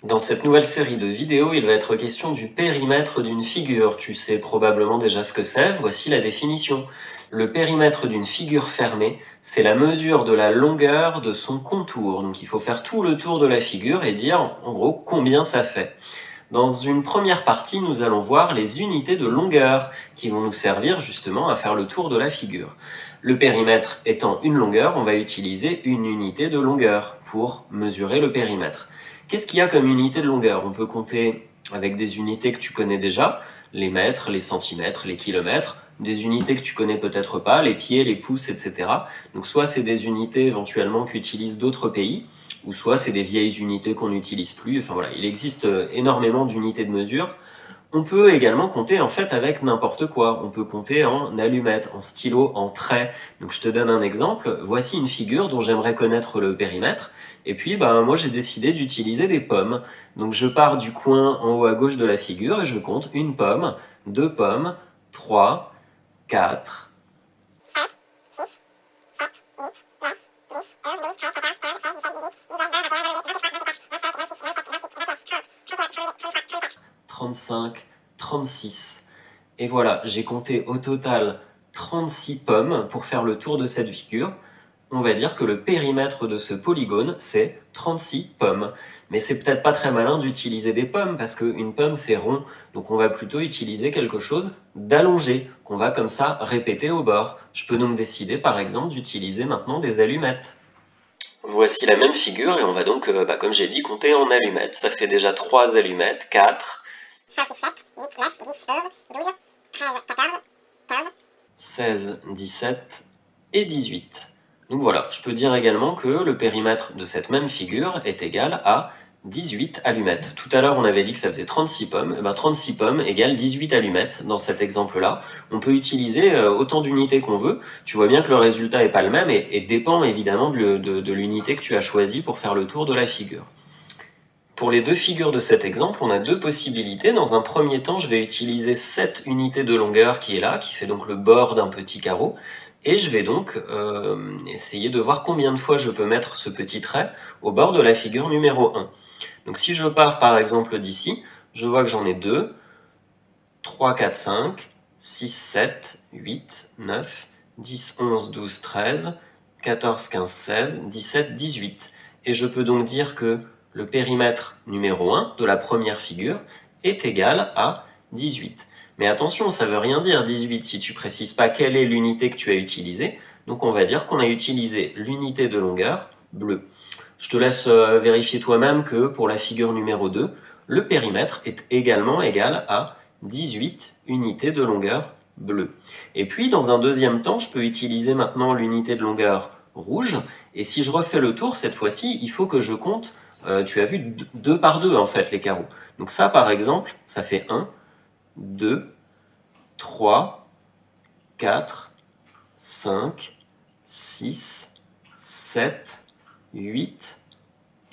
Dans cette nouvelle série de vidéos, il va être question du périmètre d'une figure. Tu sais probablement déjà ce que c'est, voici la définition. Le périmètre d'une figure fermée, c'est la mesure de la longueur de son contour. Donc il faut faire tout le tour de la figure et dire en gros combien ça fait. Dans une première partie, nous allons voir les unités de longueur qui vont nous servir justement à faire le tour de la figure. Le périmètre étant une longueur, on va utiliser une unité de longueur pour mesurer le périmètre. Qu'est-ce qu'il y a comme unité de longueur? On peut compter avec des unités que tu connais déjà, les mètres, les centimètres, les kilomètres, des unités que tu connais peut-être pas, les pieds, les pouces, etc. Donc soit c'est des unités éventuellement qu'utilisent d'autres pays, ou soit c'est des vieilles unités qu'on n'utilise plus. Enfin voilà, il existe énormément d'unités de mesure. On peut également compter en fait avec n'importe quoi. On peut compter en allumettes, en stylo, en traits. Donc je te donne un exemple. Voici une figure dont j'aimerais connaître le périmètre. Et puis moi j'ai décidé d'utiliser des pommes. Donc je pars du coin en haut à gauche de la figure et je compte une pomme, deux pommes, 3, 4, 35, 36. Et voilà, j'ai compté au total 36 pommes pour faire le tour de cette figure. On va dire que le périmètre de ce polygone, c'est 36 pommes. Mais c'est peut-être pas très malin d'utiliser des pommes parce qu'une pomme, c'est rond. Donc on va plutôt utiliser quelque chose d'allongé, qu'on va comme ça répéter au bord. Je peux donc décider par exemple d'utiliser maintenant des allumettes. Voici la même figure et on va donc, comme j'ai dit, compter en allumettes. Ça fait déjà 3 allumettes, 4, 16, 17 et 18. Donc voilà, je peux dire également que le périmètre de cette même figure est égal à 18 allumettes. Tout à l'heure, on avait dit que ça faisait 36 pommes. Et 36 pommes égale 18 allumettes dans cet exemple-là. On peut utiliser autant d'unités qu'on veut. Tu vois bien que le résultat n'est pas le même et dépend évidemment de l'unité que tu as choisie pour faire le tour de la figure. Pour les deux figures de cet exemple, on a deux possibilités. Dans un premier temps, je vais utiliser cette unité de longueur qui est là, qui fait donc le bord d'un petit carreau. Et je vais donc essayer de voir combien de fois je peux mettre ce petit trait au bord de la figure numéro 1. Donc si je pars par exemple d'ici, je vois que j'en ai 2, 3, 4, 5, 6, 7, 8, 9, 10, 11, 12, 13, 14, 15, 16, 17, 18. Et je peux donc dire que le périmètre numéro 1 de la première figure est égal à 18. Mais attention, ça ne veut rien dire 18 si tu ne précises pas quelle est l'unité que tu as utilisée. Donc on va dire qu'on a utilisé l'unité de longueur bleue. Je te laisse vérifier toi-même que pour la figure numéro 2, le périmètre est également égal à 18 unités de longueur bleue. Et puis, dans un deuxième temps, je peux utiliser maintenant l'unité de longueur rouge. Et si je refais le tour, cette fois-ci, il faut que je compte, tu as vu, 2 par 2 en fait, les carreaux. Donc ça, par exemple, ça fait 1, 2, 3, 4, 5, 6, 7, 8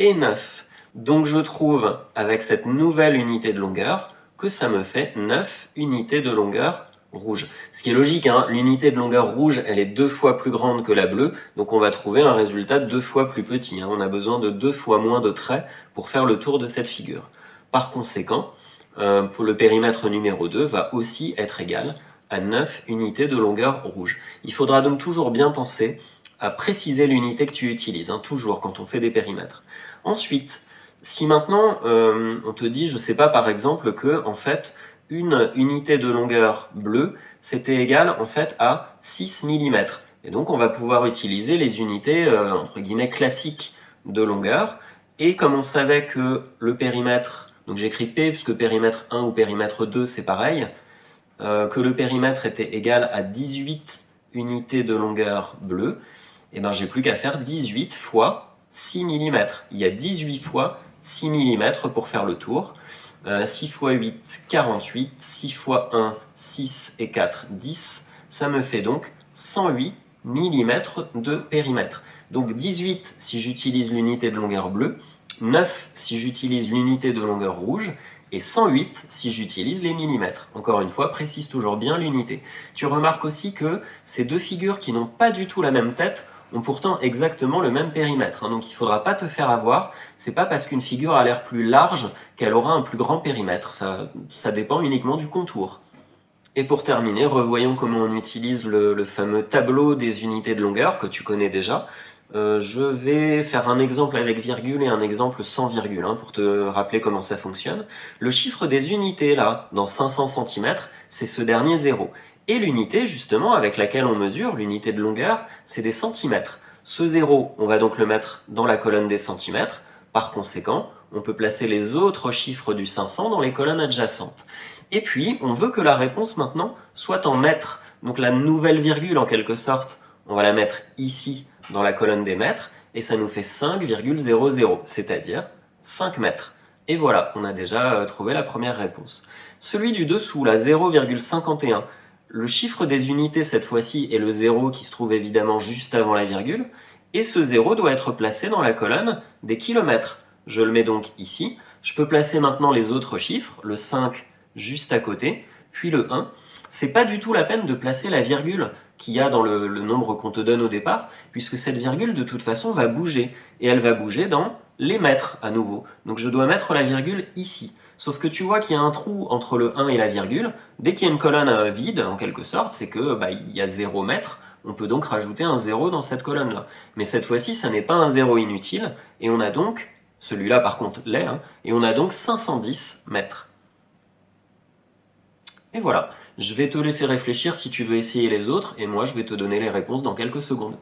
et 9. Donc je trouve, avec cette nouvelle unité de longueur, que ça me fait 9 unités de longueur rouge. Ce qui est logique, hein, l'unité de longueur rouge, elle est 2 fois plus grande que la bleue, donc on va trouver un résultat 2 fois plus petit. Hein. On a besoin de 2 fois moins de traits pour faire le tour de cette figure. Par conséquent, pour le périmètre numéro 2 va aussi être égal à 9 unités de longueur rouge. Il faudra donc toujours bien penser à préciser l'unité que tu utilises, hein, toujours quand on fait des périmètres. Ensuite, si maintenant on te dit, je ne sais pas, par exemple, que en fait une unité de longueur bleue, c'était égal en fait à 6 mm. Et donc on va pouvoir utiliser les unités entre guillemets classiques de longueur. Et comme on savait que le périmètre, donc j'écris P puisque périmètre 1 ou périmètre 2 c'est pareil, que le périmètre était égal à 18 unités de longueur bleue, et ben j'ai plus qu'à faire 18 fois 6 mm. Il y a 18 fois 6 mm pour faire le tour. 6 x 8, 48. 6 x 1, 6 et 4, 10. Ça me fait donc 108 mm de périmètre. Donc 18 si j'utilise l'unité de longueur bleue, 9 si j'utilise l'unité de longueur rouge, et 108 si j'utilise les millimètres. Encore une fois, précise toujours bien l'unité. Tu remarques aussi que ces deux figures qui n'ont pas du tout la même tête ont pourtant exactement le même périmètre, hein, donc il ne faudra pas te faire avoir. C'est pas parce qu'une figure a l'air plus large qu'elle aura un plus grand périmètre, ça dépend uniquement du contour. Et pour terminer, revoyons comment on utilise le fameux tableau des unités de longueur que tu connais déjà. Je vais faire un exemple avec virgule et un exemple sans virgule, hein, pour te rappeler comment ça fonctionne. Le chiffre des unités, là, dans 500 cm, c'est ce dernier 0. Et l'unité, justement, avec laquelle on mesure, l'unité de longueur, c'est des centimètres. Ce 0, on va donc le mettre dans la colonne des centimètres. Par conséquent, on peut placer les autres chiffres du 500 dans les colonnes adjacentes. Et puis, on veut que la réponse maintenant soit en mètres. Donc la nouvelle virgule, en quelque sorte, on va la mettre ici, dans la colonne des mètres, et ça nous fait 5,00, c'est-à-dire 5 mètres. Et voilà, on a déjà trouvé la première réponse. Celui du dessous, la 0,51, le chiffre des unités cette fois-ci est le 0 qui se trouve évidemment juste avant la virgule, et ce 0 doit être placé dans la colonne des kilomètres. Je le mets donc ici. Je peux placer maintenant les autres chiffres, le 5 juste à côté, puis le 1. C'est pas du tout la peine de placer la virgule qu'il y a dans le nombre qu'on te donne au départ, puisque cette virgule de toute façon va bouger, et elle va bouger dans les mètres à nouveau. Donc je dois mettre la virgule ici. Sauf que tu vois qu'il y a un trou entre le 1 et la virgule. Dès qu'il y a une colonne vide, en quelque sorte, c'est que il y a 0 mètre. On peut donc rajouter un 0 dans cette colonne-là. Mais cette fois-ci, ça n'est pas un 0 inutile, et on a donc, celui-là par contre l'est, hein, et on a donc 510 mètres. Et voilà, je vais te laisser réfléchir si tu veux essayer les autres, et moi je vais te donner les réponses dans quelques secondes.